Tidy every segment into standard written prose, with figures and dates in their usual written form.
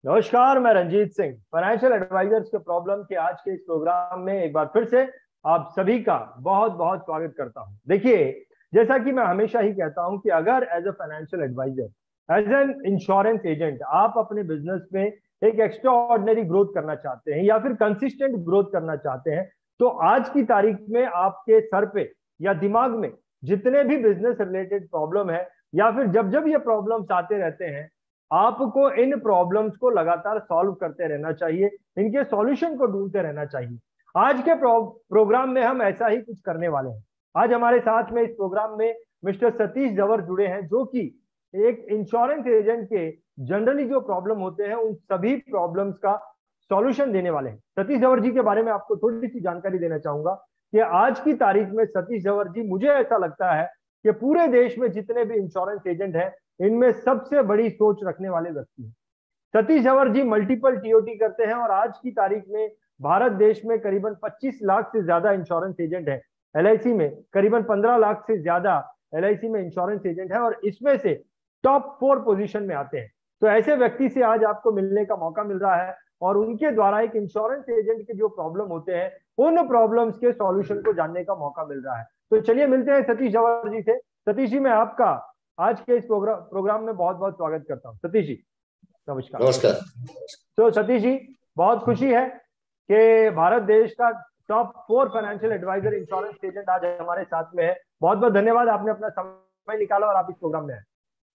नमस्कार, मैं Ranjit Singh financial advisers के प्रॉब्लम के आज के इस प्रोग्राम में एक बार फिर से आप सभी का बहुत बहुत स्वागत करता हूं। देखिए, जैसा कि मैं हमेशा ही कहता हूं कि अगर as a financial adviser, as an insurance agent आप अपने बिजनेस में एक एक्स्ट्रा ऑर्डिनरी ग्रोथ करना चाहते हैं या फिर कंसिस्टेंट ग्रोथ करना चाहते हैं, तो आज की तारीख में आपके सर पे या दिमाग में जितने भी बिजनेस रिलेटेड प्रॉब्लम है या फिर जब जब ये प्रॉब्लम्स आते रहते हैं, आपको इन प्रॉब्लम्स को लगातार सॉल्व करते रहना चाहिए, इनके सॉल्यूशन को ढूंढते रहना चाहिए। आज के प्रोग्राम में हम ऐसा ही कुछ करने वाले हैं। आज हमारे साथ में इस प्रोग्राम में मिस्टर सतीश जवर जुड़े हैं, जो कि एक इंश्योरेंस एजेंट के जनरली जो प्रॉब्लम होते हैं उन सभी प्रॉब्लम्स का सॉल्यूशन देने वाले हैं। सतीश जवर जी के बारे में आपको थोड़ी सी जानकारी देना चाहूंगा कि आज की तारीख में सतीश जवर जी, मुझे ऐसा लगता है कि पूरे देश में जितने भी इंश्योरेंस एजेंट हैं, इनमें सबसे बड़ी सोच रखने वाले व्यक्ति हैं। सतीश जवर जी मल्टीपल टीओटी करते हैं और आज की तारीख में भारत देश में करीबन 25 लाख से ज्यादा इंश्योरेंस एजेंट है। एलआईसी में करीबन 15 लाख से ज्यादा एलआईसी में इंश्योरेंस एजेंट है और इसमें से टॉप 4 पोजीशन में आते हैं। तो ऐसे व्यक्ति से आज आपको मिलने का मौका मिल रहा है और उनके द्वारा एक इंश्योरेंस एजेंट के जो प्रॉब्लम होते हैं उन प्रॉब्लम्स के सॉल्यूशन को जानने का मौका मिल रहा है। तो चलिए मिलते हैं सतीश जवर जी से। सतीश जी, मैं आपका आज के इस प्रोग्राम में बहुत बहुत स्वागत करता हूं। सतीश जी नमस्कार। नमस्कार। तो सतीश जी, बहुत खुशी है कि भारत देश का top 4 financial adviser insurance agent आज हमारे साथ में है। बहुत बहुत धन्यवाद, आपने अपना समय निकाला और आप इस प्रोग्राम में आए।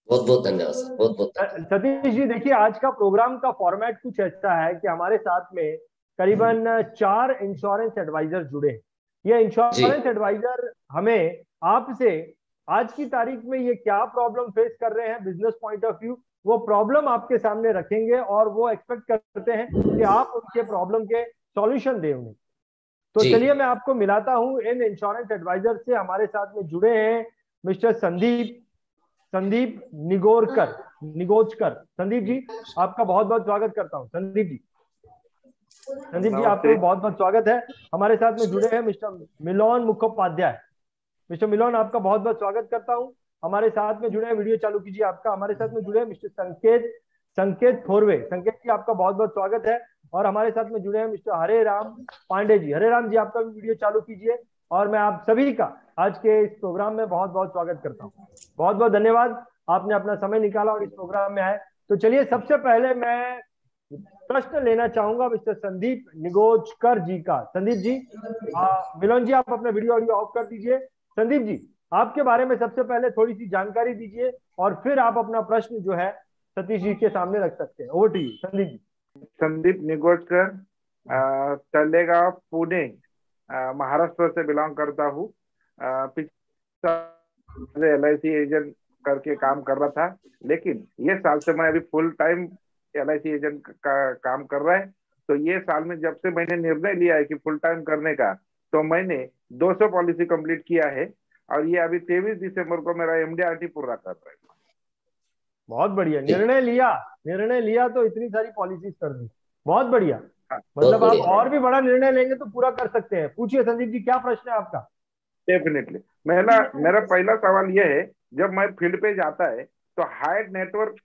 बहुत बहुत धन्यवाद सर, बहुत बहुत। सतीश जी, देखिए, आज का प्रोग्राम का फॉर्मेट कुछ ऐसा है कि हमारे साथ में करीबन 4 इंश्योरेंस एडवाइजर जुड़े हैं। ये इंश्योरेंस एडवाइजर हमें आपसे आज की तारीख में ये क्या प्रॉब्लम फेस कर रहे हैं बिजनेस पॉइंट ऑफ व्यू, वो प्रॉब्लम आपके सामने रखेंगे और वो एक्सपेक्ट करते हैं कि आप उनके प्रॉब्लम के सॉल्यूशन दें उन्हें। तो चलिए मैं आपको मिलाता हूं इन इंश्योरेंस एडवाइजर से। हमारे साथ में जुड़े हैं मिस्टर संदीप संदीप निगोचकर। संदीप जी, आपका बहुत बहुत स्वागत करता हूं। संदीप जी आपका बहुत बहुत स्वागत है। हमारे साथ में जुड़े हैं मिस्टर मिलोन मुखोपाध्याय। मिस्टर मिलोन, आपका बहुत बहुत स्वागत करता हूं। हमारे साथ में जुड़े हैं, वीडियो चालू कीजिए आपका। हमारे साथ में जुड़े हैं मिस्टर संकेत संकेत थोरवे। संकेत जी, आपका बहुत बहुत स्वागत है। और हमारे साथ में जुड़े हैं मिस्टर हरे राम पांडे जी। हरे राम जी, आपका भी वीडियो चालू कीजिए। और मैं आप सभी का आज के इस प्रोग्राम में बहुत बहुत स्वागत करता हूँ। बहुत बहुत धन्यवाद, आपने अपना समय निकाला और इस प्रोग्राम में आए। तो चलिए, सबसे पहले मैं प्रश्न लेना चाहूंगा मिस्टर संदीप निगोचकर जी का। संदीप जी, मिलोन जी, आप अपना वीडियो ऑडियो ऑफ कर दीजिए। संदीप जी, आपके बारे में सबसे पहले थोड़ी सी जानकारी दीजिए और फिर आप अपना प्रश्न जो है सतीश जी के सामने रख सकते हैं। Over to you Sandeep ji. Sandeep निगोचकर, Talegaon, Pune, Maharashtra से बिलोंग करता हूँ। पिछले एलआईसी एजेंट करके काम कर रहा था, लेकिन ये साल से मैं अभी फुल टाइम एलआईसी एजेंट का काम कर रहा है। तो ये साल में जब से मैंने निर्णय लिया है कि फुल टाइम करने का, तो मैंने 200 पॉलिसी कंप्लीट किया है और ये अभी 23 दिसंबर को मेरा एमडीआरटी पूरा कर रहा है। बहुत बढ़िया, निर्णय लिया तो इतनी सारी पॉलिसीज कर दी। बहुत बढ़िया। मतलब आप और भी बड़ा निर्णय लेंगे तो पूरा कर सकते हैं। पूछिए संदीप जी, क्या प्रश्न है आपका? डेफिनेटली। मेरा पहला सवाल यह है, जब मैं फील्ड पे जाता है तो हाई नेटवर्क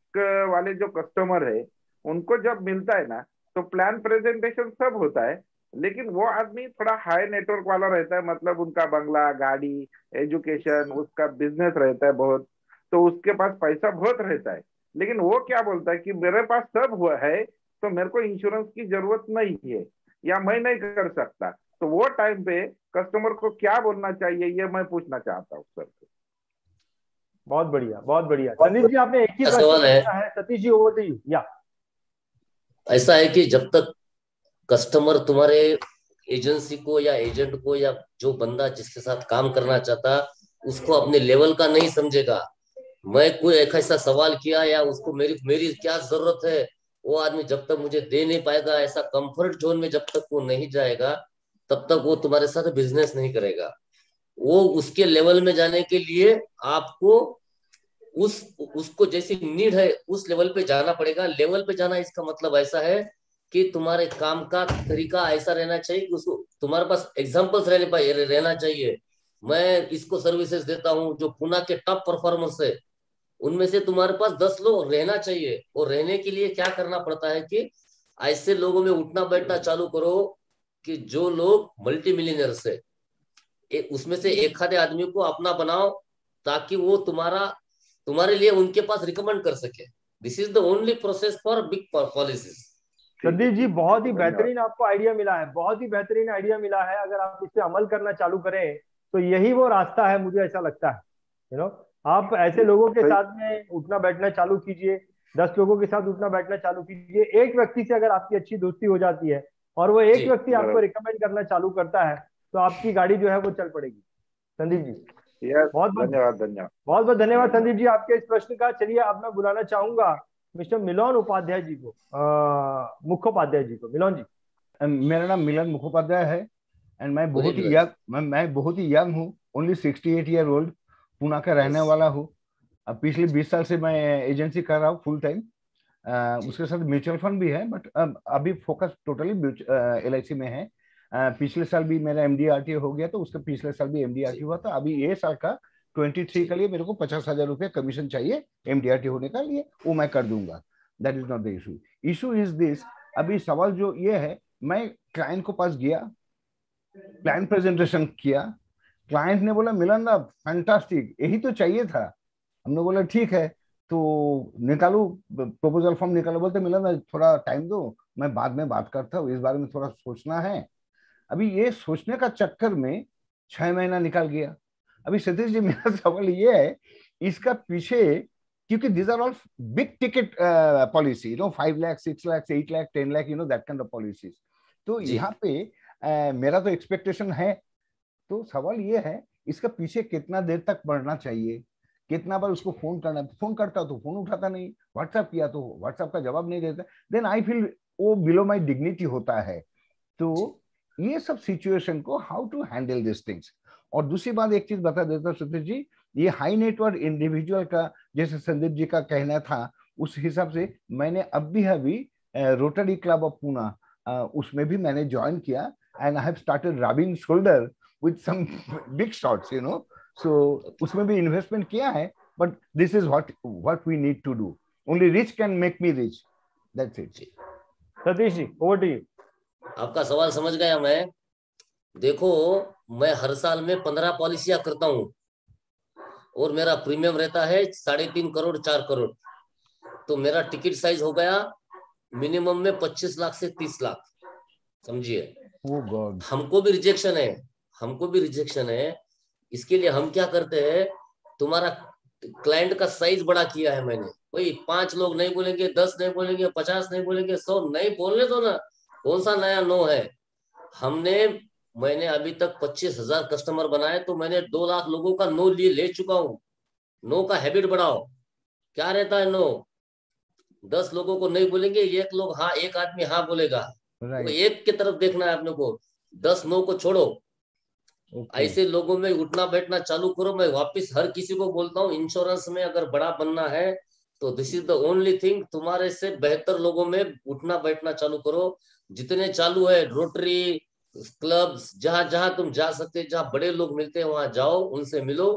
वाले जो कस्टमर है उनको जब मिलता है ना, तो प्लान प्रेजेंटेशन सब होता है, लेकिन वो आदमी थोड़ा हाई नेटवर्क वाला रहता है। मतलब उनका बंगला, गाड़ी, एजुकेशन, उसका बिजनेस रहता है बहुत, तो उसके पास पैसा बहुत रहता है। लेकिन वो क्या बोलता है कि मेरे पास सब हुआ है, तो मेरे को इंश्योरेंस की जरूरत नहीं है या मैं नहीं कर सकता। तो वो टाइम पे कस्टमर को क्या बोलना चाहिए, ये मैं पूछना चाहता हूँ सर। बहुत बढ़िया, बहुत बढ़िया। संदीप जी, आपने एक ही सवाल है। Satish ji, over to you. या ऐसा है कि जब तक कस्टमर तुम्हारे एजेंसी को या एजेंट को या जो बंदा जिसके साथ काम करना चाहता उसको अपने लेवल का नहीं समझेगा, मैं कोई एक ऐसा सवाल किया या उसको मेरी मेरी क्या जरूरत है, वो आदमी जब तक मुझे दे नहीं पाएगा, ऐसा कंफर्ट जोन में जब तक वो नहीं जाएगा, तब तक वो तुम्हारे साथ बिजनेस नहीं करेगा। वो उसके लेवल में जाने के लिए आपको उसको जैसी नीड है उस लेवल पे जाना पड़ेगा। लेवल पे जाना इसका मतलब ऐसा है कि तुम्हारे काम का तरीका ऐसा रहना चाहिए कि उसको तुम्हारे पास एग्जांपल्स रहना चाहिए। मैं इसको सर्विसेज देता हूँ जो पुणे के टॉप परफॉर्मर्स है, उनमें से तुम्हारे पास 10 लोग रहना चाहिए। और रहने के लिए क्या करना पड़ता है कि ऐसे लोगों में उठना बैठना चालू करो कि जो लोग मल्टी मिलियनर्स है, उसमें से एक आधे आदमी को अपना बनाओ, ताकि वो तुम्हारे लिए उनके पास रिकमेंड कर सके। This is the only process for big policies. Sandeep ji, बहुत ही बेहतरीन आपको आइडिया मिला है, बहुत ही बेहतरीन आइडिया मिला है। अगर आप इस पे अमल करना चालू करें तो यही वो रास्ता है, मुझे ऐसा लगता है। आप ऐसे लोगों के साथ में उठना बैठना चालू कीजिए, 10 लोगों के साथ उठना बैठना चालू कीजिए। एक व्यक्ति से अगर आपकी अच्छी दोस्ती हो जाती है और वो एक व्यक्ति आपको रिकमेंड करना चालू करता है, तो आपकी गाड़ी जो है वो चल पड़ेगी। संदीप जी, बहुत बहुत धन्यवाद। बहुत बहुत धन्यवाद संदीप जी आपके इस प्रश्न का। चलिए अब मैं बुलाना चाहूंगा मिस्टर मिलन उपाध्याय जी को, मुखोपाध्याय जी को। मिलन जी। मेरा नाम मिलन मुखोपाध्याय है एंड मैं बहुत ही यंग हूँ, ओनली 68 ईयर ओल्ड, पुणे का रहने वाला हूँ। अब पिछले 20 साल से मैं एजेंसी कर रहा हूँ फुल टाइम। उसके साथ म्यूचुअल फंड भी है, बट अभी फोकस टोटली LIC में है। पिछले साल भी मेरा MDRT हो गया, तो उसके पिछले साल भी MDRT हुआ था। अभी ये साल का 23 के लिए मेरे को 50,000 रुपये कमीशन चाहिए MDRT होने का लिए, वो मैं कर दूंगा। That is not the issue. Issue is this, अभी सवाल जो ये है, मैं क्लाइंट को पास गया, प्लान प्रेजेंटेशन किया, क्लाइंट ने बोला मिलन दा फैंटास्टिक, यही तो चाहिए था। हमने बोला ठीक है, तो निकालो प्रपोजल फॉर्म निकालो। बोलते मिलन दा थोड़ा टाइम दो, मैं बाद में बात करता हूँ, इस बारे में थोड़ा सोचना है। अभी ये सोचने का चक्कर में 6 महीना निकल गया। अभी सतीश जी, मेरा सवाल ये है, इसका पीछे, क्योंकि these are all big ticket policy, 5 lakh 6 lakh 8 lakh 10 lakh, that kind of policies। तो यहाँ पे मेरा तो एक्सपेक्टेशन है। तो सवाल ये है, इसका पीछे कितना देर तक बढ़ना चाहिए, कितना बार उसको फोन करना, फोन करता तो फोन उठाता नहीं, व्हाट्सएप किया तो व्हाट्सएप का जवाब नहीं देता, देन आई फील वो बिलो माई डिग्निटी होता है। तो ये सब सिचुएशन को how to handle this things. और दूसरी बात एक चीज बता देता सतीश जी, ये हाई नेटवर्क इंडिविजुअल का जैसे संदीप जी का कहना था, उस हिसाब से मैंने अभी रोटरी क्लब ऑफ पुणे, उसमें भी मैंने ज्वाइन किया and I have started rubbing shoulder with some big shots, so उसमें भी इन्वेस्टमेंट किया है। But this is what we need to do, only rich can make me rich, that's it. Satish ji, over to you. आपका सवाल समझ गया मैं। देखो, मैं हर साल में 15 पॉलिसियां करता हूँ और मेरा प्रीमियम रहता है 3.5 करोड़ 4 करोड़। तो मेरा टिकट साइज हो गया मिनिमम में 25 लाख से 30 लाख, समझिए। हमको भी रिजेक्शन है। इसके लिए हम क्या करते हैं, तुम्हारा क्लाइंट का साइज बड़ा किया है मैंने। कोई 5 लोग नहीं बोलेंगे, 10 नहीं बोलेंगे, 50 नहीं बोलेंगे, 100 नहीं बोलने दो ना। कौन सा नया नो है। मैंने अभी तक 25,000 कस्टमर बनाए, तो मैंने 2 लाख लोगों का नो ले चुका हूं। नो का हैबिट बढ़ाओ। क्या रहता है नो, 10 लोगों को नहीं बोलेंगे, एक आदमी हाँ बोलेगा। तो एक की तरफ देखना है अपने को, 10 नो को छोड़ो। ऐसे लोगों में उठना बैठना चालू करो। मैं वापस हर किसी को बोलता हूँ, इंश्योरेंस में अगर बड़ा बनना है तो this is the only thing. तुम्हारे से बेहतर लोगों में उठना बैठना चालू करो। जितने चालू है रोटरी क्लब्स, जहां जहां तुम जा सकते, जहां बड़े लोग मिलते हैं वहां जाओ, उनसे मिलो।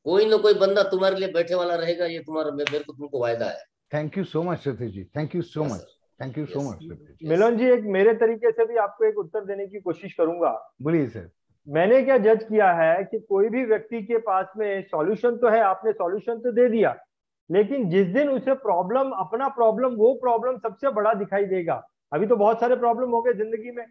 कोई ना कोई बंदा तुम्हारे लिए बैठे वाला रहेगा, ये मेरे को तुमको वायदा है। Thank you so much Satish ji, thank you so much, thank you so much. Milan ji, एक मेरे तरीके से भी आपको एक उत्तर देने की कोशिश करूंगा। बोलिए सर। मैंने क्या जज किया है कि कोई भी व्यक्ति के पास में सॉल्यूशन तो है, आपने सॉल्यूशन तो दे दिया, लेकिन जिस दिन उसे वो प्रॉब्लम सबसे बड़ा दिखाई देगा। अभी तो बहुत सारे प्रॉब्लम हो गए जिंदगी में,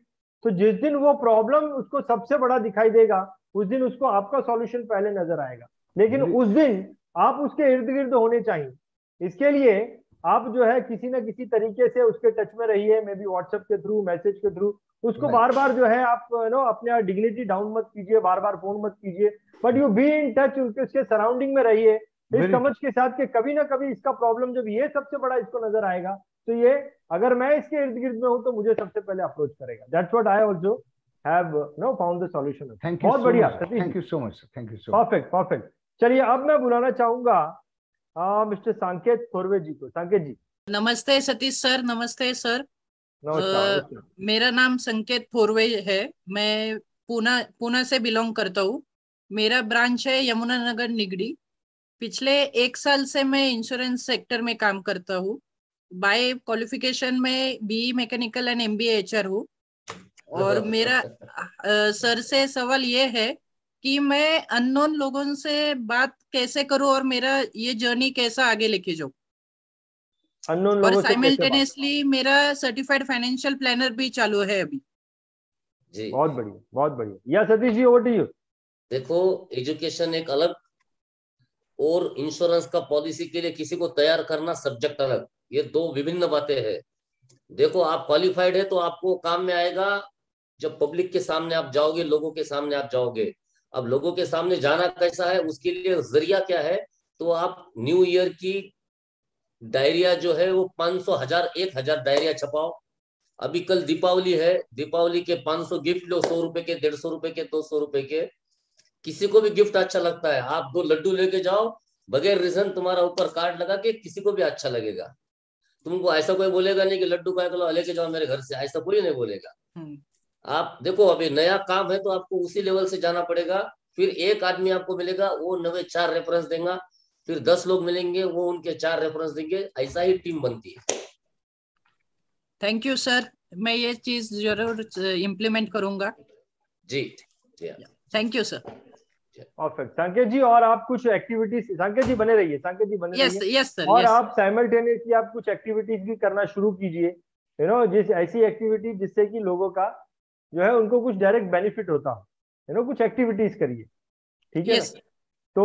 तो जिस दिन वो प्रॉब्लम उसको सबसे बड़ा दिखाई देगा, उस दिन उसको आपका सॉल्यूशन पहले नजर आएगा। लेकिन उस दिन आप उसके इर्द गिर्द होने चाहिए। इसके लिए आप जो है किसी ना किसी तरीके से उसके टच में रहिए, मे बी व्हाट्सएप के थ्रू, मैसेज के थ्रू। उसको बार बार जो है आप अपने डिग्निटी डाउन मत कीजिए, बार बार फोन मत कीजिए, but you be in touch, उसके सराउंडिंग में रहिए, इस समझ के साथ कि कभी ना कभी इसका प्रॉब्लम जब ये सबसे बड़ा इसको नजर आएगा, तो ये अगर मैं इसके इर्द गिर्द में हूं तो मुझे सबसे पहले अप्रोच करेगा। That's what I also have found the solution. बहुत बढ़िया, thank you so much, thank you so much. Perfect. चलिए अब मैं बुलाना चाहूंगा मिस्टर संकेत थोरवे जी को। संकेत जी। नमस्ते सतीश सर। नमस्ते सर। नमस्कार। मेरा नाम संकेत थोरवे है। मैं पुणे से बिलोंग करता हूँ। मेरा ब्रांच है यमुनानगर निगड़ी। पिछले 1 साल से मैं इंश्योरेंस सेक्टर में काम करता हूँ। बाय क्वालिफिकेशन में BE mechanical and MBA HR हूँ। और मेरा सर से सवाल ये है कि मैं अननोन लोगों से बात कैसे करूं और मेरा ये जर्नी कैसा आगे लेके जाऊं। अननोन और लोगों से कैसे बात? साइमल्टेनियसली मेरा सर्टिफाइड फाइनेंशियल प्लानर भी चालू है अभी। जी बहुत बढ़िया, बहुत बढ़िया। या Satish ji, over to you. देखो, एजुकेशन एक अलग और इंश्योरेंस का पॉलिसी के लिए किसी को तैयार करना सब्जेक्ट अलग, ये दो विभिन्न बातें हैं। देखो, आप क्वालिफाइड है तो आपको काम में आएगा जब पब्लिक के सामने आप जाओगे, लोगों के सामने आप जाओगे। अब लोगों के सामने जाना कैसा है, उसके लिए जरिया क्या है, तो आप न्यू ईयर की डायरिया जो है वो 500, 1000, 1000 डायरिया छपाओ। अभी कल दीपावली है, दीपावली के 500 गिफ्ट लो, 100 रुपए के, 150 रुपए के, 200 रुपए के। किसी को भी गिफ्ट अच्छा लगता है, आप 2 लड्डू लेके जाओ, बगैर रीजन तुम्हारा ऊपर कार्ड लगा के, किसी को भी अच्छा लगेगा। तुमको ऐसा कोई बोलेगा नहीं कि लड्डू का लो लेके जाओ मेरे घर से, ऐसा कोई नहीं बोलेगा। आप देखो, अभी नया काम है तो आपको उसी लेवल से जाना पड़ेगा। फिर एक आदमी आपको मिलेगा, वो नवे 4 रेफरेंस देगा। फिर 10 लोग मिलेंगे, वो उनके 4 रेफरेंस देंगे। ऐसा ही टीम बनती है। थैंक यू सर, मैं ये चीज जरूर इम्प्लीमेंट करूंगा। जी थैंक यू सर। परफेक्ट। संकेत जी, और आप कुछ एक्टिविटीज, संकेत जी बने रहिए, संकेत जी बने यस रहिए। Yes sir. और यस आप साइमल्टेनियसली आप कुछ एक्टिविटीज भी करना शुरू कीजिए, जिस ऐसी एक्टिविटी जिससे कि लोगों का जो है उनको कुछ डायरेक्ट बेनिफिट होता हो। कुछ एक्टिविटीज करिए, ठीक है ना। यस तो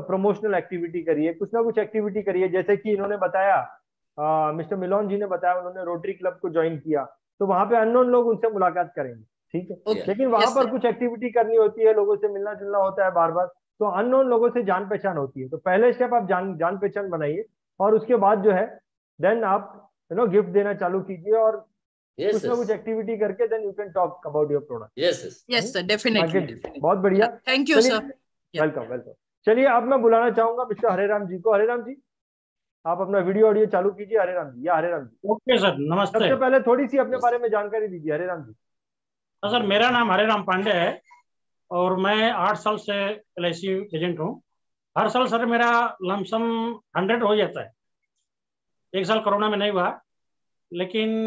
प्रमोशनल एक्टिविटी करिए, कुछ ना कुछ एक्टिविटी करिए। जैसे कि इन्होंने बताया, मिस्टर मिलोन जी ने बताया, उन्होंने रोटरी क्लब को ज्वाइन किया, तो वहां पे अननोन लोग उनसे मुलाकात करेंगे, ठीक है। ओके। लेकिन वहां यस पर सर। कुछ एक्टिविटी करनी होती है, लोगों से मिलना जुलना होता है बार बार, तो अननोन लोगों से जान पहचान होती है। तो पहले स्टेप आप जान जान पहचान बनाइए, और उसके बाद जो है देन आप गिफ्ट देना चालू कीजिए, और यस कुछ ना कुछ एक्टिविटी करके then you can talk about your product. Yes sir, definitely. बहुत बढ़िया, थैंक यू चलिए, सर। Welcome welcome. चलिए, अब मैं बुलाना चाहूंगा मिस्टर हरेराम जी को। हरेराम जी, आप अपना वीडियो ऑडियो चालू कीजिए। हरेराम जी, या हरेराम जी, ओके सर, नमस्ते। सबसे पहले थोड़ी सी अपने बारे में जानकारी दीजिए हरेराम जी। सर, मेरा नाम हरेराम पांडे है और मैं 8 साल से LIC एजेंट हूँ। हर साल सर मेरा लमसम 100 हो जाता है। एक साल कोरोना में नहीं हुआ, लेकिन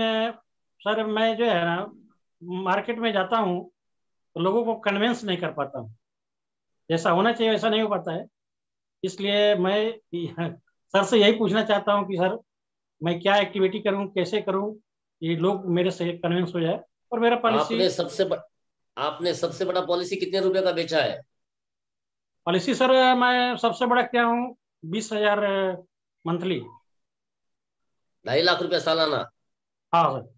सर मैं जो है ना मार्केट में जाता हूँ तो लोगों को कन्विंस नहीं कर पाता हूँ। जैसा होना चाहिए वैसा नहीं हो पाता है। इसलिए मैं सर से यही पूछना चाहता हूँ कि सर मैं क्या एक्टिविटी करूँ, कैसे करूँ, ये लोग मेरे से कन्विंस हो जाए और मेरा पॉलिसी। आपने सबसे बड़ा पॉलिसी कितने रुपए का बेचा है? पॉलिसी सर मैं सबसे बड़ा क्या हूँ, 20,000 मंथली। 2.5 लाख रुपया सालाना? हाँ सर।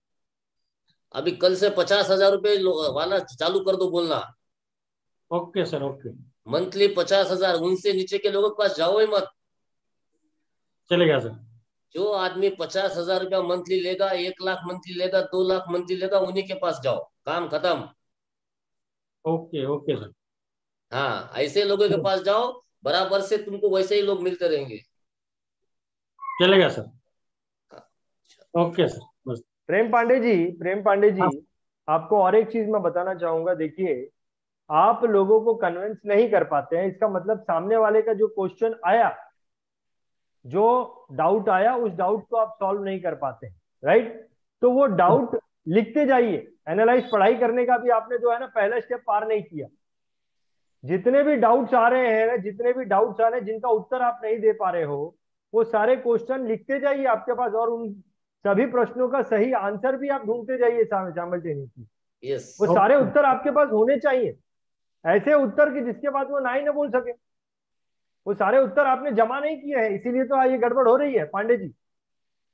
अभी कल से 50,000 रुपए वाला चालू कर दो बोलना। Okay sir, okay. मंथली 50,000, उनसे नीचे के लोगों के पास जाओ ही मत। चलेगा सर। जो आदमी 50,000 रुपया मंथली लेगा, 1 लाख मंथली लेगा, 2 लाख मंथली लेगा, उन्हीं के पास जाओ, काम खत्म। Okay okay sir. हाँ, ऐसे लोगों के पास जाओ, बराबर से तुमको वैसे ही लोग मिलते रहेंगे। चलेगा सर। ओके सर, बस। प्रेम पांडे जी, प्रेम पांडे जी, हाँ। आपको और एक चीज मैं बताना चाहूंगा। देखिए, आप लोगों को कन्विंस नहीं कर पाते हैं, इसका मतलब सामने वाले का जो क्वेश्चन आया, जो डाउट आया, उस डाउट को आप सॉल्व नहीं कर पाते हैं, राइट। तो वो डाउट लिखते जाइए। एनालाइज, पढ़ाई करने का भी आपने जो है ना पहला स्टेप पार नहीं किया। जितने भी डाउट्स आ रहे हैं, जितने भी डाउट्स आ रहे हैं जिनका उत्तर आप नहीं दे पा रहे हो, वो सारे क्वेश्चन लिखते जाइए आपके पास, और उन सभी प्रश्नों का सही आंसर भी आप ढूंढते जाइए साइमल्टेनियसली। यस। वो सारे उत्तर आपके पास होने चाहिए, ऐसे उत्तर की जिसके बाद वो ना ही ना बोल सके। वो सारे उत्तर आपने जमा नहीं किए हैं, इसीलिए तो ये गड़बड़ हो रही है Pandey ji.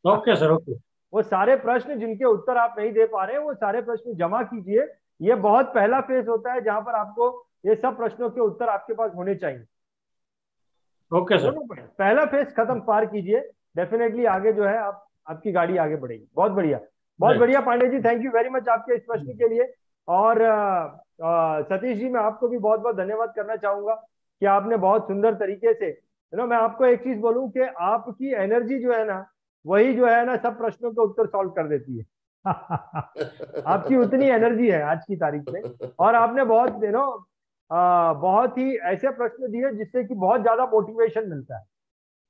Okay sir, okay. वो सारे प्रश्न जिनके उत्तर आप नहीं दे पा रहे हैं, वो सारे प्रश्न जमा कीजिए। ये बहुत पहला फेज होता है जहां पर आपको ये सब प्रश्नों के उत्तर आपके पास होने चाहिए। Okay sir. पहला फेज खत्म, पार कीजिए, डेफिनेटली आगे जो है आपकी गाड़ी आगे बढ़ेगी। बहुत बढ़िया, बहुत बढ़िया Pandey ji, thank you very much आपके इस प्रश्न के लिए। और सतीश जी, मैं आपको भी बहुत बहुत धन्यवाद करना चाहूंगा कि आपने बहुत सुंदर तरीके से, मैं आपको एक चीज बोलूं कि आपकी एनर्जी जो है ना, वही जो है ना सब प्रश्नों के उत्तर सॉल्व कर देती है। आपकी उतनी एनर्जी है आज की तारीख में, और आपने बहुत बहुत ही ऐसे प्रश्न दिए जिससे कि बहुत ज्यादा मोटिवेशन मिलता है,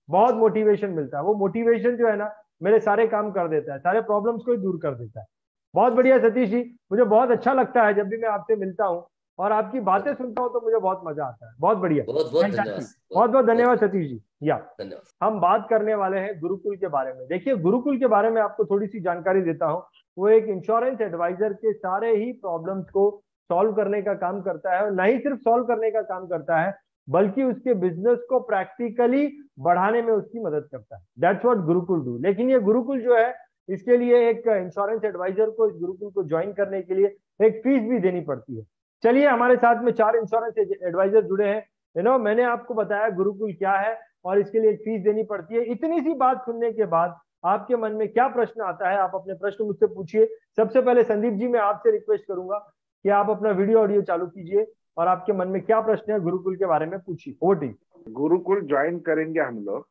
बहुत मोटिवेशन मिलता है। वो मोटिवेशन जो है ना मेरे सारे काम कर देता है, सारे प्रॉब्लम्स को ही दूर कर देता है। बहुत बढ़िया सतीश जी, मुझे बहुत अच्छा लगता है जब भी मैं आपसे मिलता हूँ और आपकी बातें सुनता हूँ तो मुझे बहुत मजा आता है। बहुत बढ़िया, बहुत बहुत धन्यवाद। बहुत बहुत धन्यवाद सतीश जी। या धन्यवाद। हम बात करने वाले हैं गुरुकुल के बारे में। देखिए, गुरुकुल के बारे में आपको थोड़ी सी जानकारी देता हूँ। वो एक इंश्योरेंस एडवाइजर के सारे ही प्रॉब्लम्स को सॉल्व करने का काम करता है, और नहीं सिर्फ सॉल्व करने का काम करता है बल्कि उसके बिजनेस को प्रैक्टिकली बढ़ाने में उसकी मदद करता है। That's what Gurukul do. लेकिन ये गुरुकुल जो है, इसके लिए एक इंश्योरेंस एडवाइजर को इस गुरुकुल को ज्वाइन करने के लिए एक फीस भी देनी पड़ती है। चलिए, हमारे साथ में 4 इंश्योरेंस एडवाइजर जुड़े हैं। मैंने आपको बताया गुरुकुल क्या है और इसके लिए एक फीस देनी पड़ती है। इतनी सी बात सुनने के बाद आपके मन में क्या प्रश्न आता है, आप अपने प्रश्न मुझसे पूछिए। सबसे पहले संदीप जी, मैं आपसे रिक्वेस्ट करूंगा कि आप अपना वीडियो ऑडियो चालू कीजिए और आपके मन में क्या प्रश्न है गुरुकुल के बारे में पूछिए। Over to you. Gurukul join करेंगे हम लोग,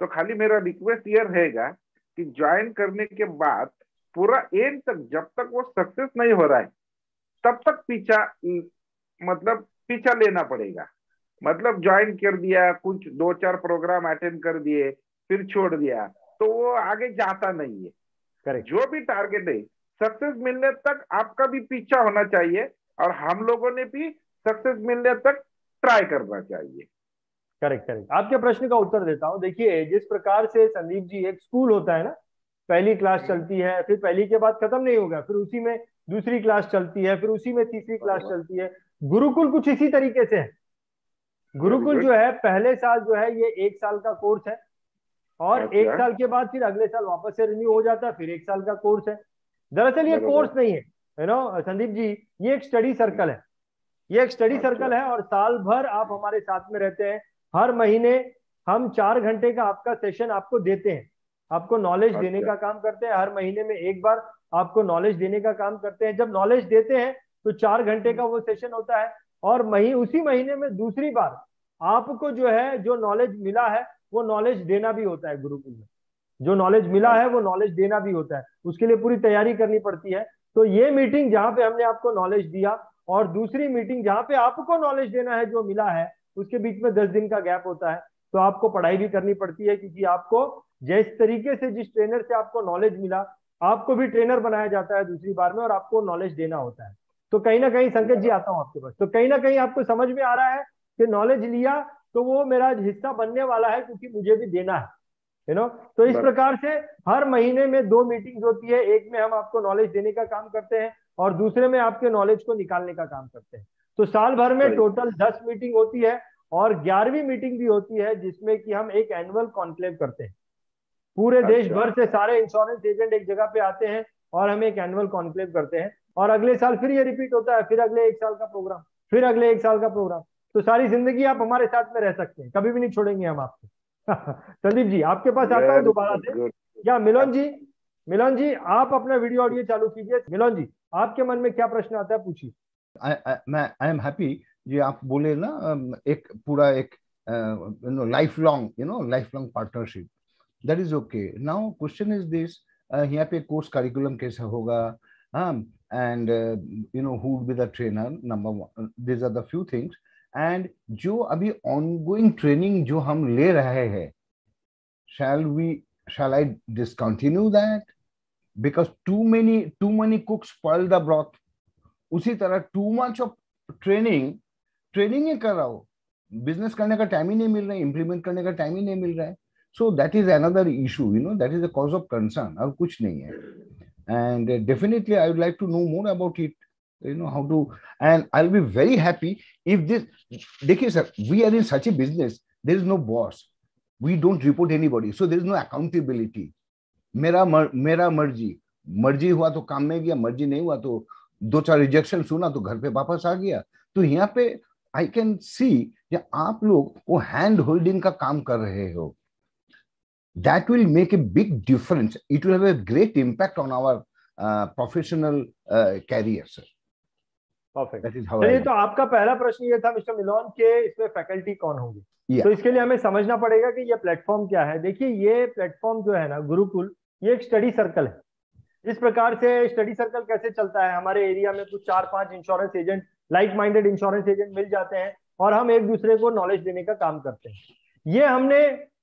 तो खाली मेरा रिक्वेस्ट ये रहेगा कि ज्वाइन करने के बाद पूरा एंड तक, जब तक वो सक्सेस नहीं हो रहा है तब तक पीछा लेना पड़ेगा। मतलब ज्वाइन कर दिया, कुछ 2-4 प्रोग्राम अटेंड कर दिए, फिर छोड़ दिया, तो वो आगे जाता नहीं है। करेक्ट। जो भी टारगेट है, सक्सेस मिलने तक आपका भी पीछा होना चाहिए और हम लोगों ने भी सक्सेस मिलने तक ट्राई करना चाहिए। Correct correct. आपके प्रश्न का उत्तर देता हूँ। देखिए, जिस प्रकार से संदीप जी, एक स्कूल होता है ना, पहली क्लास चलती है, फिर पहली के बाद खत्म नहीं होगा, फिर उसी में दूसरी क्लास चलती है, फिर उसी में तीसरी क्लास चलती है। गुरुकुल कुछ इसी तरीके से है। गुरुकुल जो है, पहले साल जो है ये 1 साल का कोर्स है, और 1 साल के बाद फिर अगले साल वापस से रिन्यू हो जाता है, फिर 1 साल का कोर्स है। दरअसल ये कोर्स नहीं है, संदीप जी, ये एक स्टडी सर्कल है। ये एक स्टडी सर्कल है और साल भर आप हमारे साथ में रहते हैं। हर महीने हम 4 घंटे का आपका सेशन आपको देते हैं, आपको नॉलेज देने का काम करते हैं। हर महीने में एक बार आपको नॉलेज देने का काम करते हैं। जब नॉलेज देते हैं तो 4 घंटे का वो सेशन होता है, और उसी महीने में दूसरी बार आपको जो है, जो नॉलेज मिला है वो नॉलेज देना भी होता है। गुरुकुल में जो नॉलेज मिला है वो नॉलेज देना भी होता है, उसके लिए पूरी तैयारी करनी पड़ती है। तो ये मीटिंग जहां पे हमने आपको नॉलेज दिया और दूसरी मीटिंग जहां पे आपको नॉलेज देना है जो मिला है, उसके बीच में 10 दिन का गैप होता है। तो आपको पढ़ाई भी करनी पड़ती है, क्योंकि आपको जिस तरीके से, जिस ट्रेनर से आपको नॉलेज मिला, आपको भी ट्रेनर बनाया जाता है दूसरी बार में, और आपको नॉलेज देना होता है। तो कहीं ना कहीं, संकेत जी आता हूं आपके पास, तो कहीं ना कहीं आपको समझ में आ रहा है कि नॉलेज लिया तो वो मेरा हिस्सा बनने वाला है, क्योंकि मुझे भी देना है। तो इस प्रकार से हर महीने में 2 मीटिंग्स होती है। एक में हम आपको नॉलेज देने का काम करते हैं और दूसरे में आपके नॉलेज को निकालने का काम करते हैं। तो साल भर में टोटल 10 मीटिंग होती है, और 11वीं मीटिंग भी होती है जिसमें कि हम एक एनुअल कॉन्क्लेव करते हैं। पूरे देश भर से सारे इंश्योरेंस एजेंट एक जगह पे आते हैं और हम एक एनुअल कॉन्क्लेव करते हैं, और अगले साल फिर ये रिपीट होता है, फिर अगले 1 साल का प्रोग्राम, फिर अगले 1 साल का प्रोग्राम। तो सारी जिंदगी आप हमारे साथ में रह सकते हैं, कभी भी नहीं छोड़ेंगे हम आपको। संदीप जी, आपके पास आता हूँ दोबारा से। या मिलन जी, आप अपना वीडियो ऑडियो चालू कीजिए। मिलन जी, आपके मन में क्या प्रश्न आता है, पूछिए। आई एम हैप्पी जी, आप बोले ना एक पूरा एक life long partnership, that is okay. Now question is this, यहाँ पे कोर्स करिकुलम कैसा होगा, and who will be the trainer, number 1, this are the few things. And जो अभी ऑनगोइंग ट्रेनिंग जो हम ले रहे हैं, shall I discontinue that because too many cooks spoil the broth? उसी तरह too much of ट्रेनिंग ही कर रहा हो, बिजनेस करने का टाइम ही नहीं मिल रहा है, इम्प्लीमेंट करने का टाइम ही नहीं मिल रहा है। So that is another issue, that is a cause of concern, और कुछ नहीं है। And definitely I would like to know more about it, how to, and I'll be very happy if this, देखिए sir, we are in such a business, there is no boss, we don't report anybody, so there is no accountability. मेरा मर्जी हुआ तो काम में गया, मर्जी नहीं हुआ तो 2-4 रिजेक्शन सुना तो घर पे वापस आ गया। तो यहाँ पे आई कैन सी कि आप लोग वो हैंड होल्डिंग का काम कर रहे हो, that will make a big difference, it will have a great impact on our professional career, sir. Perfect. चलिए, तो आपका पहला प्रश्न ये था मिस्टर मिलोन के, इसमें फैकल्टी कौन होंगे। तो इसके लिए हमें समझना पड़ेगा कि ये प्लेटफॉर्म क्या है। देखिए, ये प्लेटफॉर्म जो है ना, गुरुकुल, ये एक स्टडी सर्कल है। इस प्रकार से स्टडी सर्कल कैसे चलता है, हमारे एरिया में कुछ 4-5 insurance agent like minded insurance agent मिल जाते हैं और हम एक दूसरे को नॉलेज देने का काम करते हैं। ये हमने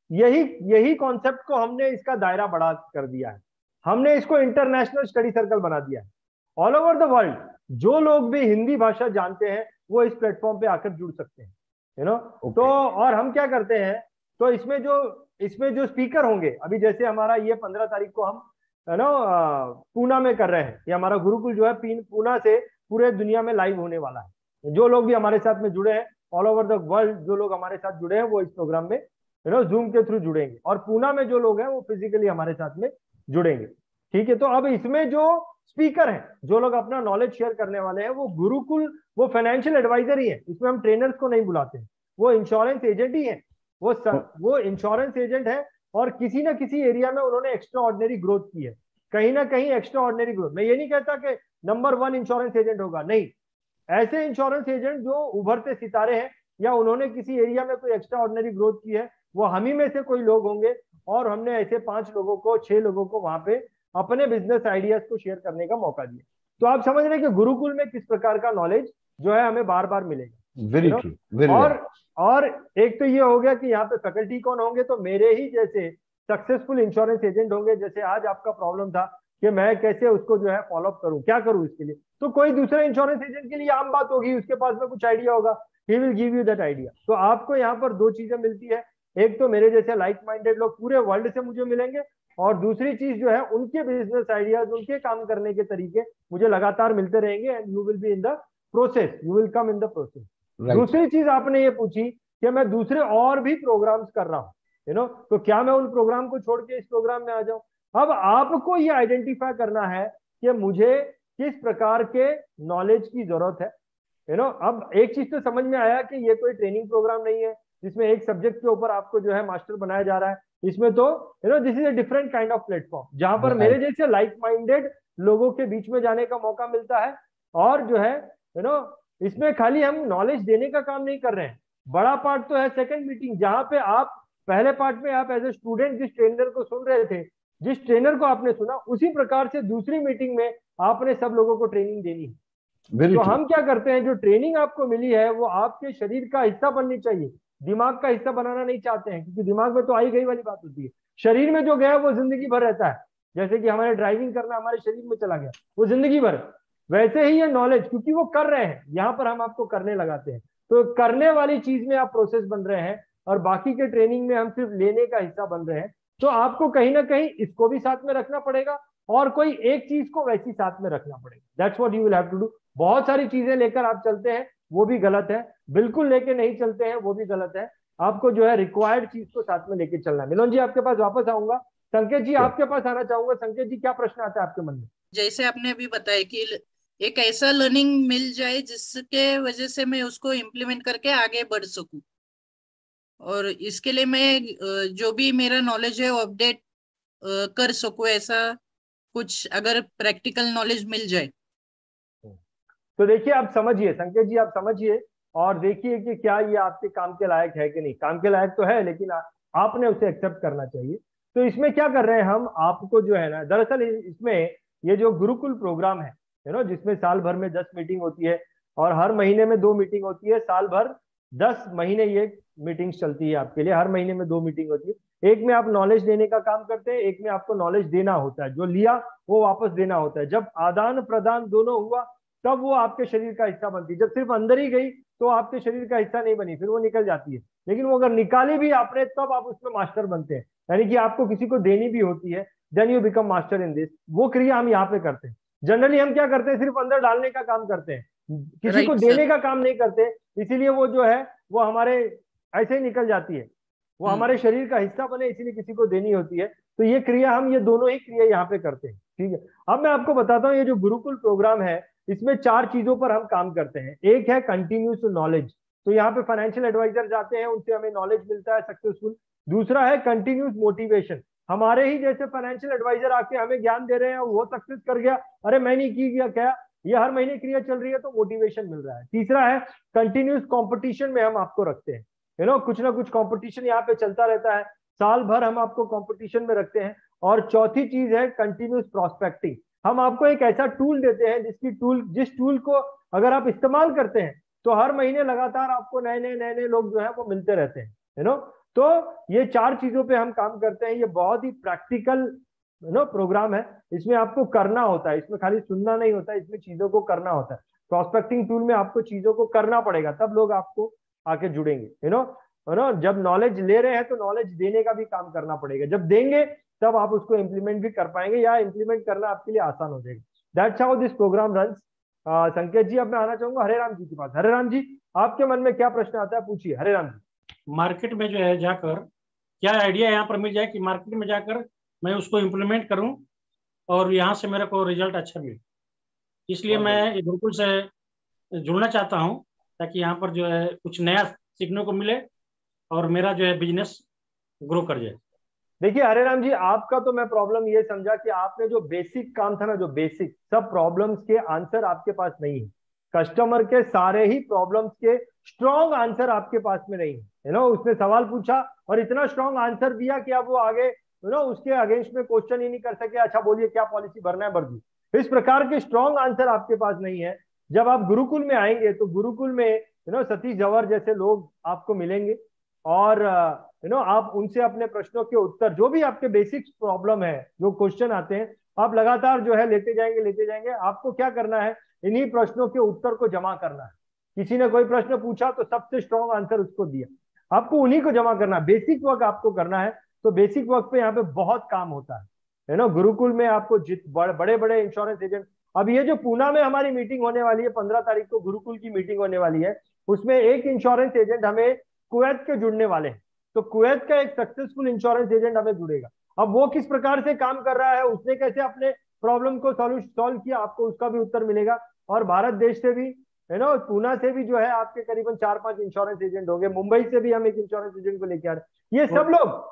यही यही कॉन्सेप्ट को हमने इसका दायरा बड़ा कर दिया है, हमने इसको इंटरनेशनल स्टडी सर्कल बना दिया है। ऑल ओवर द वर्ल्ड जो लोग भी हिंदी भाषा जानते हैं वो इस प्लेटफॉर्म पे आकर जुड़ सकते हैं, यू नो। तो और हम क्या करते हैं, तो इसमें जो स्पीकर होंगे, अभी जैसे हमारा ये 15 तारीख को हम पूना में कर रहे हैं, ये हमारा गुरुकुल जो है पूना से पूरे दुनिया में लाइव होने वाला है। जो लोग भी हमारे साथ में जुड़े हैं ऑल ओवर द वर्ल्ड, जो लोग हमारे साथ जुड़े हैं वो इस प्रोग्राम में जूम के थ्रू जुड़ेंगे, और पूना में जो लोग हैं वो फिजिकली हमारे साथ में जुड़ेंगे, ठीक है। तो अब इसमें जो स्पीकर हैं, जो लोग अपना नॉलेज शेयर करने वाले हैं, वो गुरुकुल, वो फाइनेंशियल एडवाइजर ही है, इसमें हम ट्रेनर्स को नहीं बुलाते हैं, वो इंश्योरेंस एजेंट ही है, वो इंश्योरेंस एजेंट है, और किसी ना किसी एरिया में उन्होंने एक्स्ट्रा ऑर्डिनरी ग्रोथ की है, कहीं ना कहीं एक्स्ट्रा ऑर्डिनरी ग्रोथ। मैं ये नहीं कहता कि नंबर 1 इंश्योरेंस एजेंट होगा, नहीं, ऐसे इंश्योरेंस एजेंट जो उभरते सितारे हैं या उन्होंने किसी एरिया में कोई एक्स्ट्रा ऑर्डिनरी ग्रोथ की है, वो हम ही में से कोई लोग होंगे, और हमने ऐसे 5 लोगों को 6 लोगों को वहां पे अपने बिजनेस आइडियाज को शेयर करने का मौका दिया। तो आप समझ रहे हैं कि गुरुकुल में किस प्रकार का नॉलेज जो है हमें बार बार मिलेगा। Very true. और एक तो ये हो गया कि यहाँ पे फैकल्टी कौन होंगे, तो मेरे ही जैसे सक्सेसफुल इंश्योरेंस एजेंट होंगे। जैसे आज आपका प्रॉब्लम था कि मैं कैसे उसको जो है फॉलोअप करूं, क्या करूं इसके लिए, तो कोई दूसरा इंश्योरेंस एजेंट के लिए आम बात होगी, उसके पास में कुछ आइडिया होगा, he will give you that idea. तो आपको यहाँ पर 2 चीजें मिलती है, एक तो मेरे जैसे लाइक माइंडेड लोग पूरे वर्ल्ड से मुझे मिलेंगे, और दूसरी चीज जो है उनके बिजनेस आइडियाज, उनके काम करने के तरीके मुझे लगातार मिलते रहेंगे, and you will be in the process, you will come in the process. दूसरी चीज आपने ये पूछी कि मैं दूसरे और भी प्रोग्राम्स कर रहा हूँ, यू नो, तो क्या मैं उन प्रोग्राम को छोड़ के इस प्रोग्राम में आ जाऊं। अब आपको ये आइडेंटिफाई करना है कि मुझे किस प्रकार के नॉलेज की जरूरत है, यू नो। अब एक चीज तो समझ में आया कि ये कोई ट्रेनिंग प्रोग्राम नहीं है जिसमें एक सब्जेक्ट के ऊपर आपको जो है मास्टर बनाया जा रहा है, इसमें तो this is a different kind of platform, जहां पर मेरे जैसे लाइक माइंडेड लोगों के बीच में जाने का मौका मिलता है, और जो है इसमें खाली हम नॉलेज देने का काम नहीं कर रहे हैं। बड़ा पार्ट तो है सेकंड मीटिंग, जहां पे आप पहले पार्ट में आप एज ए स्टूडेंट जिस ट्रेनर को सुन रहे थे, जिस ट्रेनर को आपने सुना, उसी प्रकार से दूसरी मीटिंग में आपने सब लोगों को ट्रेनिंग देनी है। तो हम क्या करते हैं, जो ट्रेनिंग आपको मिली है वो आपके शरीर का हिस्सा बननी चाहिए, दिमाग का हिस्सा बनाना नहीं चाहते हैं, क्योंकि दिमाग में तो आई गई वाली बात होती है। शरीर में जो गया वो जिंदगी भर रहता है, जैसे कि हमारे ड्राइविंग करना हमारे शरीर में चला गया, वो जिंदगी भर, वैसे ही ये नॉलेज, क्योंकि वो कर रहे हैं, यहाँ पर हम आपको करने लगाते हैं, तो करने वाली चीज में आप प्रोसेस बन रहे हैं, और बाकी के ट्रेनिंग में हम सिर्फ लेने का हिस्सा बन रहे हैं। तो आपको कहीं ना कहीं इसको भी साथ में रखना पड़ेगा, और कोई एक चीज को वैसी साथ में रखना पड़ेगा। That's what you will have to do. बहुत सारी चीजें लेकर आप चलते हैं वो भी गलत है, बिल्कुल लेके नहीं चलते हैं वो भी गलत है। आपको जो है रिक्वायर्ड चीज को साथ में लेके चलना है। मिलन जी आपके पास वापस आऊंगा, संकेत जी आपके पास आना चाहूंगा। संकेत जी क्या प्रश्न आता है आपके मन में? जैसे आपने अभी बताया कि एक ऐसा लर्निंग मिल जाए जिसके वजह से मैं उसको इम्प्लीमेंट करके आगे बढ़ सकूं, और इसके लिए मैं जो भी मेरा नॉलेज है वो अपडेट कर सकूं, ऐसा कुछ अगर प्रैक्टिकल नॉलेज मिल जाए। तो देखिए आप समझिए, संकेत जी आप समझिए और देखिए कि क्या ये आपके काम के लायक है कि नहीं। काम के लायक तो है, लेकिन आपने उसे एक्सेप्ट करना चाहिए। तो इसमें क्या कर रहे हैं हम, आपको जो है ना, दरअसल इसमें ये जो गुरुकुल प्रोग्राम है जिसमें साल भर में 10 मीटिंग होती है, और हर महीने में 2 मीटिंग होती है, साल भर 10 महीने ये मीटिंग चलती है आपके लिए, हर महीने में 2 मीटिंग होती है। एक में आप नॉलेज देने का काम करते हैं, एक में आपको नॉलेज देना होता है, जो लिया वो वापस देना होता है। जब आदान प्रदान दोनों हुआ तब वो आपके शरीर का हिस्सा बनती है। जब सिर्फ अंदर ही गई तो आपके शरीर का हिस्सा नहीं बनी, फिर वो निकल जाती है। लेकिन वो अगर निकाली भी आपने तब आप उसमें मास्टर बनते हैं, यानी कि आपको किसी को देनी भी होती है, then you become master in this. वो क्रिया हम यहाँ पे करते हैं। जनरली हम क्या करते हैं, सिर्फ अंदर डालने का काम करते हैं, किसी को देने का काम नहीं करते, इसीलिए वो जो है वो हमारे ऐसे ही निकल जाती है, वो हमारे शरीर का हिस्सा बने, इसीलिए किसी को देनी होती है। तो ये क्रिया हम ये दोनों ही क्रिया यहाँ पे करते हैं, ठीक है। अब मैं आपको बताता हूँ, ये जो गुरुकुल प्रोग्राम है इसमें 4 चीजों पर हम काम करते हैं। एक है कंटिन्यूस नॉलेज, तो यहाँ पे फाइनेंशियल एडवाइजर जाते हैं, उनसे हमें नॉलेज मिलता है सक्सेसफुल। दूसरा है कंटिन्यूस मोटिवेशन, हमारे ही जैसे फाइनेंशियल एडवाइजर आके हमें ज्ञान दे रहे हैं, वो सक्सेस कर गया, अरे मैं नहीं की गया क्या, ये हर महीने क्रिया चल रही है तो मोटिवेशन मिल रहा है। तीसरा है कंटिन्यूस कंपटीशन में हम आपको रखते हैं, कुछ ना कुछ कंपटीशन यहाँ पे चलता रहता है, साल भर हम आपको कंपटीशन में रखते हैं। और चौथी चीज है कंटिन्यूस प्रॉस्पेक्टिंग, हम आपको एक ऐसा टूल देते हैं जिस टूल को अगर आप इस्तेमाल करते हैं तो हर महीने लगातार आपको नए नए लोग जो है वो मिलते रहते हैं, तो ये 4 चीजों पे हम काम करते हैं। ये बहुत ही प्रैक्टिकल प्रोग्राम है। इसमें आपको करना होता है, इसमें खाली सुनना नहीं होता है, इसमें चीजों को करना होता है। प्रोस्पेक्टिंग टूल में आपको चीजों को करना पड़ेगा, तब लोग आपको आके जुड़ेंगे। जब नॉलेज ले रहे हैं तो नॉलेज देने का भी काम करना पड़ेगा। जब देंगे तब आप उसको इम्प्लीमेंट भी कर पाएंगे, या इम्प्लीमेंट करना आपके लिए आसान हो जाएगा। That's how this program runs. Sanket ji, अब मैं आना चाहूंगा हरे राम जी के पास। हरे राम जी, आपके मन में क्या प्रश्न आता है, पूछिए हरे राम जी। मार्केट में जो है जाकर क्या आइडिया यहाँ पर मिल जाए कि मार्केट में जाकर मैं उसको इम्प्लीमेंट करूं और यहाँ से मेरे को रिजल्ट अच्छा मिले, इसलिए मैं गुरुकुल से जुड़ना चाहता हूँ ताकि यहाँ पर जो है कुछ नया सीखने को मिले और मेरा जो है बिजनेस ग्रो कर जाए। देखिए हरे राम जी, आपका तो मैं प्रॉब्लम ये समझा कि आपने जो बेसिक काम था ना, जो बेसिक सब प्रॉब्लम्स के आंसर आपके पास नहीं है। कस्टमर के सारे ही प्रॉब्लम्स के स्ट्रॉन्ग आंसर आपके पास में नहीं है। उसने सवाल पूछा और इतना स्ट्रॉन्ग आंसर दिया कि अब वो आगे उसके अगेंस्ट में क्वेश्चन ही नहीं कर सके, अच्छा बोलिए क्या पॉलिसी भरना है, भर दी। इस प्रकार के स्ट्रॉन्ग आंसर आपके पास नहीं है। जब आप गुरुकुल में आएंगे तो गुरुकुल में सतीश जवर जैसे लोग आपको मिलेंगे और आप उनसे अपने प्रश्नों के उत्तर, जो भी आपके बेसिक प्रॉब्लम है, जो क्वेश्चन आते हैं, आप लगातार जो है लेते जाएंगे। आपको क्या करना है, इन्हीं प्रश्नों के उत्तर को जमा करना है। किसी ने कोई प्रश्न पूछा तो सबसे स्ट्रॉन्ग आंसर उसको दिया, आपको उन्हीं को जमा करना है। बेसिक वर्क आपको करना है। तो बेसिक वर्क पे यहाँ पे बहुत काम होता है गुरुकुल में आपको बड़े बड़े इंश्योरेंस एजेंट, अब ये जो पूना में हमारी मीटिंग होने वाली है 15 तारीख को गुरुकुल की मीटिंग होने वाली है, उसमें एक इंश्योरेंस एजेंट हमें कुवैत के जुड़ने वाले हैं। तो कुवैत का एक सक्सेसफुल इंश्योरेंस एजेंट हमें जुड़ेगा। अब वो किस प्रकार से काम कर रहा है, उसने कैसे अपने प्रॉब्लम को सॉल्व किया, आपको उसका भी उत्तर मिलेगा। और भारत देश से भी पूना से भी जो है आपके करीबन 4-5 इंश्योरेंस एजेंट होंगे। मुंबई से भी हम एक इंश्योरेंस एजेंट को लेके आ रहे हैं। ये सब लोग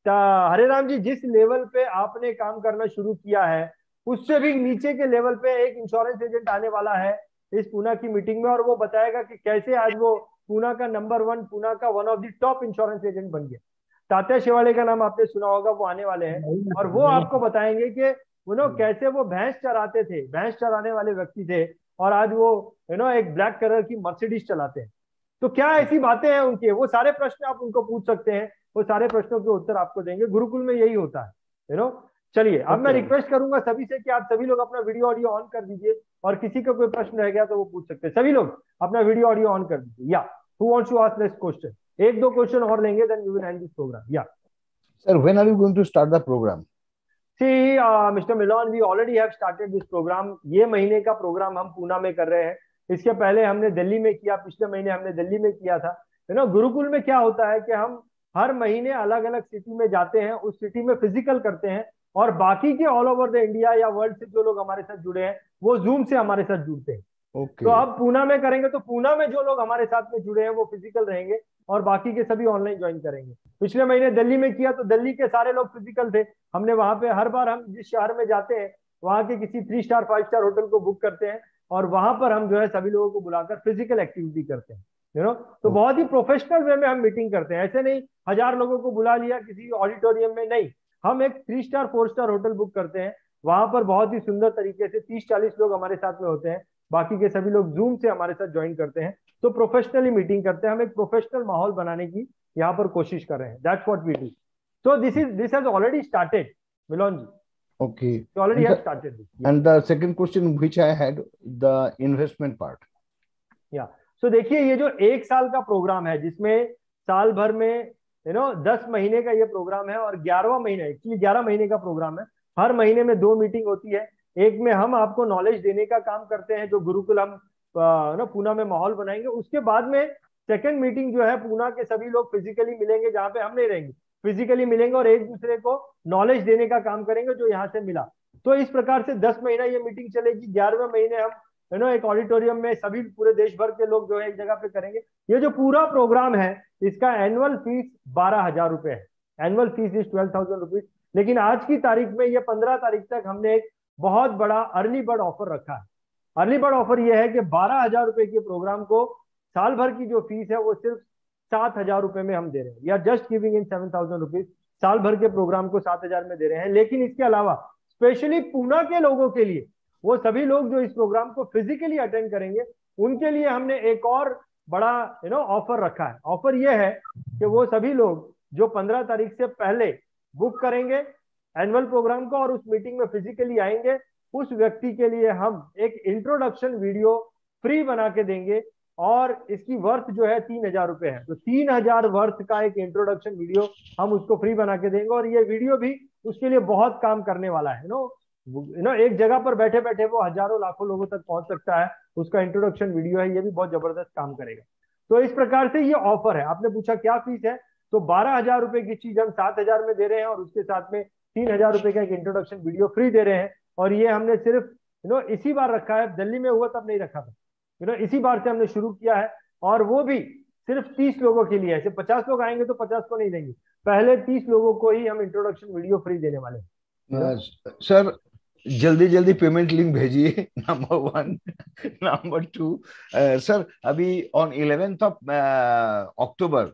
हरे राम जी, जिस लेवल पे आपने काम करना शुरू किया है उससे भी नीचे के लेवल पे एक इंश्योरेंस एजेंट आने वाला है इस पूना की मीटिंग में, और वो बताएगा कि कैसे आज वो पूना का नंबर 1, पूना का one of the top insurance agent बन गया। तात्या शिवाले का नाम आपने सुना होगा, वो आने वाले हैं और वो आपको बताएंगे कि कैसे वो भैंस चराते थे, भैंस चराने वाले व्यक्ति थे, और आज वो एक ब्लैक कलर की मर्सिडीज चलाते हैं। तो क्या ऐसी बातें हैं उनके, वो सारे प्रश्न आप उनको पूछ सकते हैं, वो सारे प्रश्नों के उत्तर आपको देंगे। गुरुकुल में यही होता है चलिए, अब मैं रिक्वेस्ट करूंगा सभी से कि आप सभी लोग अपना वीडियो ऑडियो ऑन कर दीजिए, और किसी का कोई प्रश्न रह गया तो वो पूछ सकते हैं। सभी लोग अपना वीडियो ऑडियो ऑन कर दीजिए। या who wants to ask next question? 1-2 question और लेंगे, then we will end this programme. या sir, when are you going to start the programme? See, Mr. Milan, we already have started this program. ये महीने का programme हम पूना में कर रहे हैं। इसके पहले हमने दिल्ली में किया, पिछले महीने हमने दिल्ली में किया था। गुरुकुल में क्या होता है कि हम हर महीने अलग अलग सिटी में जाते हैं, उस सिटी में फिजिकल करते हैं, और बाकी के ऑल ओवर द इंडिया या वर्ल्ड से जो लोग हमारे साथ जुड़े हैं वो जूम से हमारे साथ जुड़ते हैं। तो अब पूना में करेंगे तो पूना में जो लोग हमारे साथ में जुड़े हैं वो फिजिकल रहेंगे, और बाकी के सभी ऑनलाइन ज्वाइन करेंगे। पिछले महीने दिल्ली में किया तो दिल्ली के सारे लोग फिजिकल थे। हमने वहां पे हर बार हम जिस शहर में जाते हैं वहां के किसी 3 स्टार 5 स्टार होटल को बुक करते हैं, और वहां पर हम जो है सभी लोगों को बुलाकर फिजिकल एक्टिविटी करते हैं। तो बहुत ही प्रोफेशनल वे में हम मीटिंग करते हैं। ऐसे नहीं 1000 लोगों को बुला लिया किसी ऑडिटोरियम में, नहीं, हम एक 3 स्टार 4 स्टार होटल बुक करते हैं। वहां पर बहुत ही सुंदर तरीके से 30-40 लोग हमारे साथ में होते हैं, बाकी के सभी लोग जूम से हमारे साथ ज्वाइन करते हैं। तो प्रोफेशनली मीटिंग करते हैं, हम एक प्रोफेशनल माहौल बनाने की यहाँ पर कोशिश कर रहे हैं। That's what we do. So this has already started, Milan ji. Okay. You already have started this. Yeah. And the second question which I had, the investment part. Yeah. So देखिए, ये जो 1 साल का प्रोग्राम है जिसमें साल भर में 10 महीने का ये प्रोग्राम है, और 11वां महीना, एक्चुअली 11 महीने का प्रोग्राम है। हर महीने में 2 मीटिंग होती है। एक में हम आपको नॉलेज देने का काम करते हैं, जो गुरुकुल हम पूना में माहौल बनाएंगे। उसके बाद में सेकंड मीटिंग जो है, पूना के सभी लोग फिजिकली मिलेंगे, जहाँ पे हम नहीं रहेंगे, फिजिकली मिलेंगे और एक दूसरे को नॉलेज देने का काम करेंगे जो यहाँ से मिला। तो इस प्रकार से 10 महीना ये मीटिंग चलेगी। 11वें महीने हम एक ऑडिटोरियम में सभी पूरे देश भर के लोग जो है एक जगह पे करेंगे। ये जो पूरा प्रोग्राम है इसका एनुअल फीस 12,000 रुपए है। Annual fees is 12,000 rupees. लेकिन आज की तारीख में, ये 15 तारीख तक हमने एक बहुत बड़ा अर्ली बर्ड ऑफर रखा है। अर्ली बर्ड ऑफर ये है कि 12,000 रुपए के प्रोग्राम को साल भर की जो फीस है वो सिर्फ 7,000 रुपए में हम दे रहे हैं। We are just giving in 7,000 rupees. साल भर के प्रोग्राम को 7,000 में दे रहे हैं। लेकिन इसके अलावा स्पेशली पूना के लोगों के लिए, वो सभी लोग जो इस प्रोग्राम को फिजिकली अटेंड करेंगे उनके लिए हमने एक और बड़ा ऑफर रखा है। ऑफर ये है कि वो सभी लोग जो 15 तारीख से पहले बुक करेंगे एनुअल प्रोग्राम को और उस मीटिंग में फिजिकली आएंगे, उस व्यक्ति के लिए हम एक इंट्रोडक्शन वीडियो फ्री बना के देंगे और इसकी वर्थ जो है 3,000 रुपए है। तो 3,000 वर्थ का एक इंट्रोडक्शन वीडियो हम उसको फ्री बना के देंगे और ये वीडियो भी उसके लिए बहुत काम करने वाला है। एक जगह पर बैठे बैठे वो हजारों लाखों लोगों तक पहुंच सकता है, उसका इंट्रोडक्शन वीडियो है, ये भी बहुत जबरदस्त काम करेगा। तो इस प्रकार से ये ऑफर है। आपने पूछा क्या फीस है, तो 12,000 रुपए की चीज हम 7,000 में दे रहे हैं और उसके साथ में 3,000 रुपए का एक इंट्रोडक्शन वीडियो फ्री दे रहे हैं। और ये हमने सिर्फ इसी बार रखा है, दिल्ली में हुआ तब नहीं रखा था, इसी बार से हमने शुरू किया है और वो भी सिर्फ 30 लोगों के लिए है। 50 लोग आएंगे तो 50 को नहीं देंगे, पहले 30 लोगों को ही हम इंट्रोडक्शन वीडियो फ्री देने वाले हैं। सर जल्दी जल्दी पेमेंट लिंक भेजिए, नंबर 1। नंबर 2 सर, अभी ऑन 11th ऑफ अक्टूबर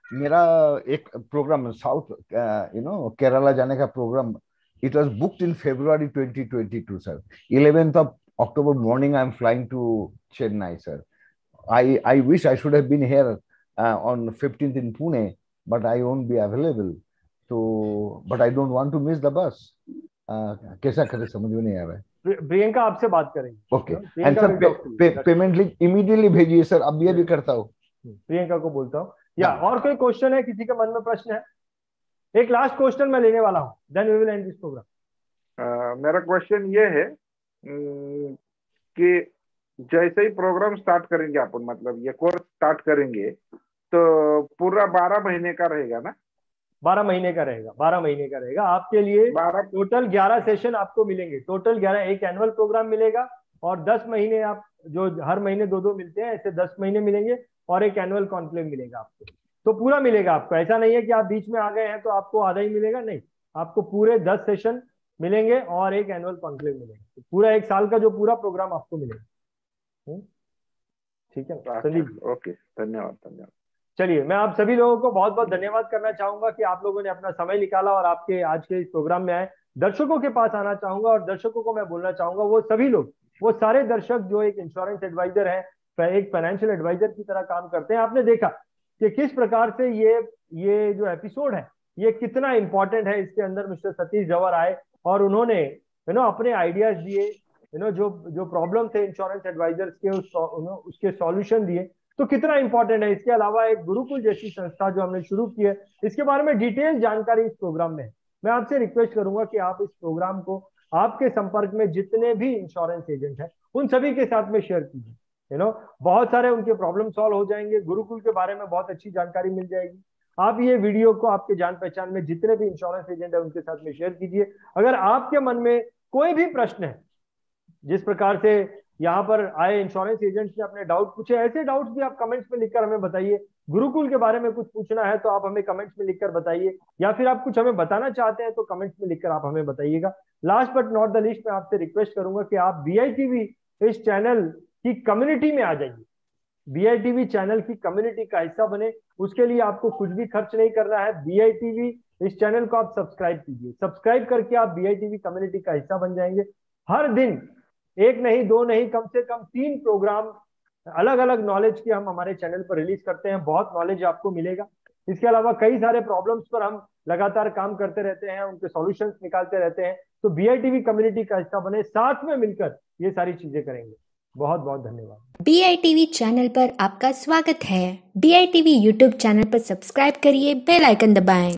मेरा एक प्रोग्राम साउथ केरला जाने का program, it was booked in February 2022 sir. 11th of October morning I am flying to Chennai sir. I wish I should have been here on 15th in Pune, but I won't be available, so but I don't want to miss the bus. कैसा करें समझ में नहीं आ रहा है। प्रियंका आपसे बात करेंगे। Okay and sir payment link immediately भेजिए सर, अब ये भी करता हूँ, प्रियंका को बोलता हूँ। या और कोई क्वेश्चन है, किसी के मन में प्रश्न है? एक लास्ट क्वेश्चन मैं लेने वाला हूँ, then we will end this program. मेरा क्वेश्चन ये है कि जैसे ही प्रोग्राम स्टार्ट करेंगे अपन, मतलब ये कोर्स स्टार्ट करेंगे तो पूरा 12 महीने का रहेगा ना? 12 महीने का रहेगा, 12 महीने का रहेगा आपके लिए। टोटल 11 सेशन आपको मिलेंगे, टोटल 11। एक एनुअल प्रोग्राम मिलेगा और 10 महीने आप जो हर महीने 2-2 मिलते हैं, ऐसे 10 महीने मिलेंगे और एक एनुअल कॉन्क्लेव मिलेगा आपको। तो पूरा मिलेगा आपको, ऐसा नहीं है कि आप बीच में आ गए हैं तो आपको आधा ही मिलेगा, नहीं, आपको पूरे 10 सेशन मिलेंगे और एक एनुअल कॉन्क्लेव मिलेगा। तो पूरा 1 साल का जो पूरा प्रोग्राम आपको मिलेगा। ठीक है संदीप? ओके, धन्यवाद धन्यवाद। चलिए, मैं आप सभी लोगों को बहुत बहुत धन्यवाद करना चाहूंगा कि आप लोगों ने अपना समय निकाला और आपके आज के इस प्रोग्राम में आए। दर्शकों के पास आना चाहूंगा और दर्शकों को मैं बोलना चाहूंगा, वो सभी लोग, वो सारे दर्शक जो एक इंश्योरेंस एडवाइजर है, एक फाइनेंशियल एडवाइजर की तरह काम करते हैं। आपने देखा कि किस प्रकार से ये जो एपिसोड है ये कितना इंपॉर्टेंट है। इसके अंदर मिस्टर सतीश जवर आए और उन्होंने अपने आइडियाज दिए, जो प्रॉब्लम थे इंश्योरेंस एडवाइजर्स के उसके सॉल्यूशन दिए। तो कितना इंपॉर्टेंट है। इसके अलावा एक गुरुकुल जैसी संस्था जो हमने शुरू की है, इसके बारे में डिटेल जानकारी इस प्रोग्राम में है। मैं आपसे रिक्वेस्ट करूंगा कि आप इस प्रोग्राम को आपके संपर्क में जितने भी इंश्योरेंस एजेंट हैं उन सभी के साथ में शेयर कीजिए। बहुत सारे उनके प्रॉब्लम सॉल्व हो जाएंगे, गुरुकुल के बारे में बहुत अच्छी जानकारी मिल जाएगी। आप ये वीडियो को आपके जान पहचान में जितने भी इंश्योरेंस एजेंट है उनके साथ में शेयर कीजिए। अगर आपके मन में कोई भी प्रश्न है, जिस प्रकार से यहाँ पर आए इंश्योरेंस एजेंट्स ने अपने डाउट पूछे, ऐसे डाउट्स भी आप कमेंट्स में लिखकर हमें बताइए। गुरुकुल के बारे में कुछ पूछना है तो आप हमें कमेंट्स में लिखकर बताइए, या फिर आप कुछ हमें बताना चाहते हैं तो कमेंट्स में लिखकर आप हमें बताइएगा। Last but not the least, मैं आपसे रिक्वेस्ट करूंगा कि आप BITV इस चैनल की कम्युनिटी में आ जाइए। BITV चैनल की कम्युनिटी का हिस्सा बने, उसके लिए आपको कुछ भी खर्च नहीं करना है। BITV इस चैनल को आप सब्सक्राइब कीजिए, सब्सक्राइब करके आप BITV कम्युनिटी का हिस्सा बन जाएंगे। हर दिन 1 नहीं 2 नहीं, कम से कम 3 प्रोग्राम अलग अलग नॉलेज के हम हमारे चैनल पर रिलीज करते हैं। बहुत नॉलेज आपको मिलेगा। इसके अलावा कई सारे प्रॉब्लम्स पर हम लगातार काम करते रहते हैं, उनके सॉल्यूशंस निकालते रहते हैं। तो BITV कम्युनिटी का हिस्सा बने, साथ में मिलकर ये सारी चीजें करेंगे। बहुत बहुत धन्यवाद। BITV चैनल पर आपका स्वागत है। BITV YouTube चैनल पर सब्सक्राइब करिए, बेल आइकन दबाएं।